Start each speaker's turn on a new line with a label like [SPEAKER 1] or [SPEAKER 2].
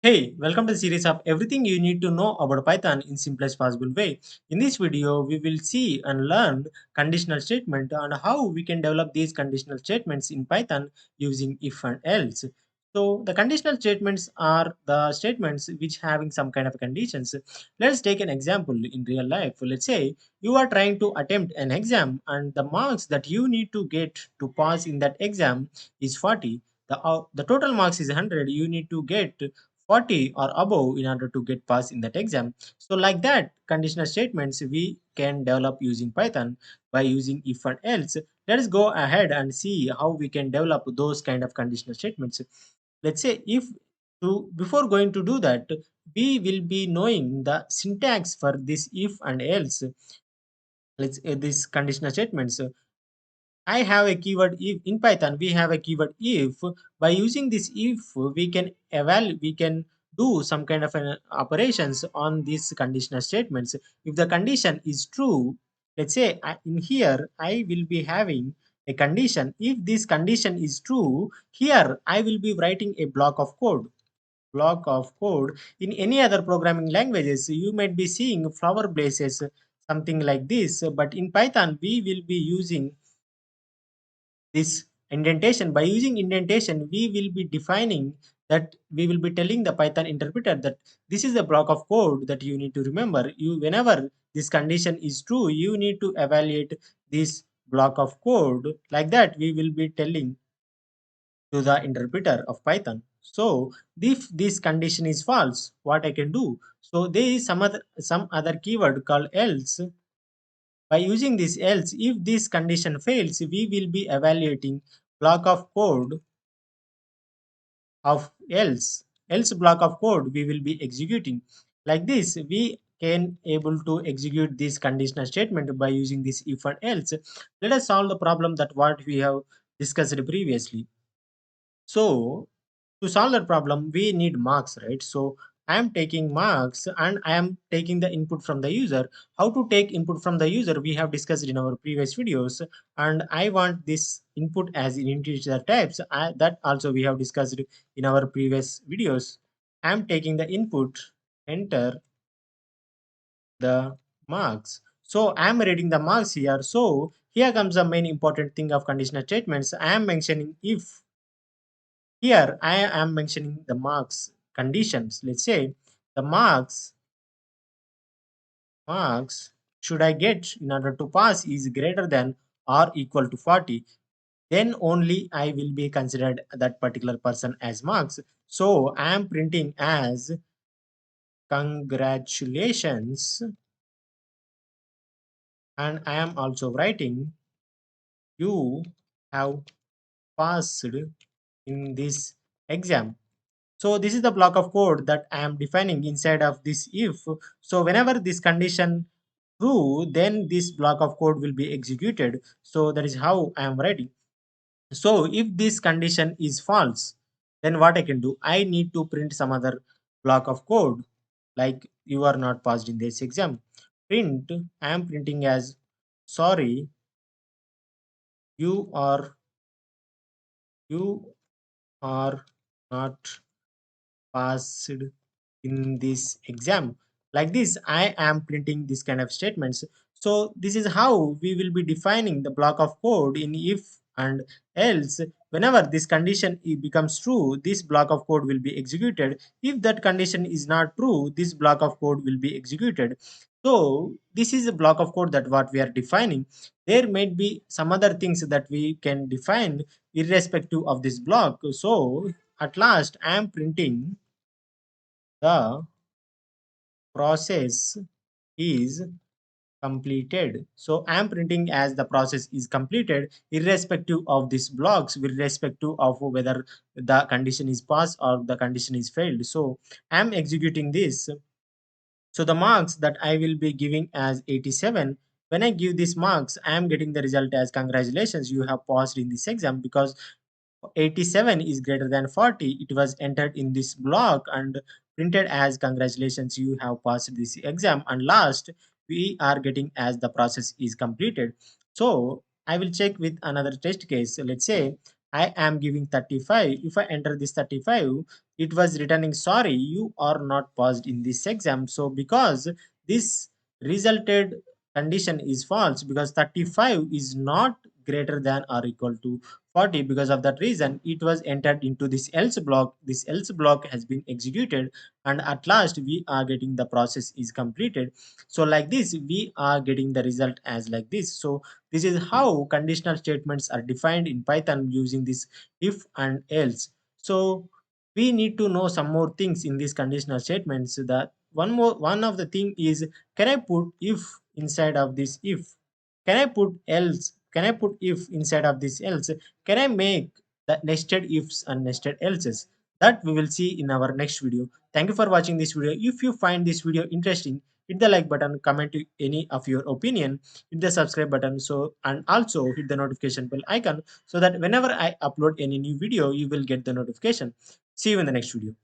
[SPEAKER 1] Hey, welcome to the series of everything you need to know about Python in simplest possible way. In this video, we will see and learn conditional statement and how we can develop these conditional statements in Python using if and else. So the conditional statements are the statements which having some kind of conditions. Let's take an example in real life. Let's say you are trying to attempt an exam and the marks that you need to get to pass in that exam is 40. The total marks is 100. You need to get 40 or above in order to get pass in that exam. So like that conditional statements we can develop using Python by using if and else. Let us go ahead and see how we can develop those kind of conditional statements. Let's say if to before going to do that, we will be knowing the syntax for this if and else. Let's this conditional statements. I have a keyword if in Python. We have a keyword if. By using this if, we can do some kind of an operations on these conditional statements. If the condition is true, let's say in here I will be having a condition. If this condition is true, here I will be writing a block of code. Block of code in any other programming languages you might be seeing flower blazes, something like this. But in Python we will be using this indentation. By using indentation we will be defining that we will be telling the Python interpreter that this is the block of code that you need to remember. You whenever this condition is true, you need to evaluate this block of code. Like that we will be telling to the interpreter of Python. So if this condition is false, what I can do? So there is some other keyword called else. By using this else, if this condition fails, we will be evaluating block of code of else block of code we will be executing. Like this, we can able to execute this conditional statement by using this if and else. Let us solve the problem that what we have discussed previously. So to solve that problem we need marks, right? So I am taking marks and I am taking the input from the user. How to take input from the user we have discussed in our previous videos, and I want this input as in integer types. That also we have discussed in our previous videos. I am taking the input, enter the marks. So I am reading the marks here. So here comes the main important thing of conditional statements. I am mentioning if. Here I am mentioning the marks conditions. Let's say the marks should I get in order to pass is greater than or equal to 40. Then only I will be considered that particular person as marks. So I am printing as congratulations, and I am also writing you have passed in this exam. So this is the block of code that I am defining inside of this if. So whenever this condition true, then this block of code will be executed. So that is how I am writing. So if this condition is false, then what I can do? I need to print some other block of code, like you are not passed in this exam. Print, I am printing as sorry, you are you are not passed in this exam. Like this I am printing this kind of statements. So this is how we will be defining the block of code in if and else. Whenever this condition becomes true, this block of code will be executed. If that condition is not true, this block of code will be executed. So this is a block of code that what we are defining. There might be some other things that we can define irrespective of this block. So at last I am printing the process is completed. So I am printing as the process is completed irrespective of these blocks, irrespective of whether the condition is passed or the condition is failed. So I am executing this. So the marks that I will be giving as 87, when I give these marks, I am getting the result as congratulations, you have passed in this exam, because 87 is greater than 40. It was entered in this block and printed as congratulations, you have passed this exam. And last, we are getting as the process is completed. So I will check with another test case. Let's say I am giving 35. If I enter this 35, it was returning, sorry, you are not passed in this exam. So because this resulted condition is false, because 35 is not greater than or equal to 40, because of that reason it was entered into this else block. This else block has been executed, and at last we are getting the process is completed. So like this we are getting the result as like this. So this is how conditional statements are defined in Python using this if and else. So we need to know some more things in these conditional statements. That one of the thing is, can I put if inside of this if? Can I put else? Can I put if inside of this else? Can I make the nested ifs and nested elses? That we will see in our next video. Thank you for watching this video. If you find this video interesting, hit the like button, comment any of your opinion, hit the subscribe button, so and also hit the notification bell icon, so that whenever I upload any new video, you will get the notification. See you in the next video.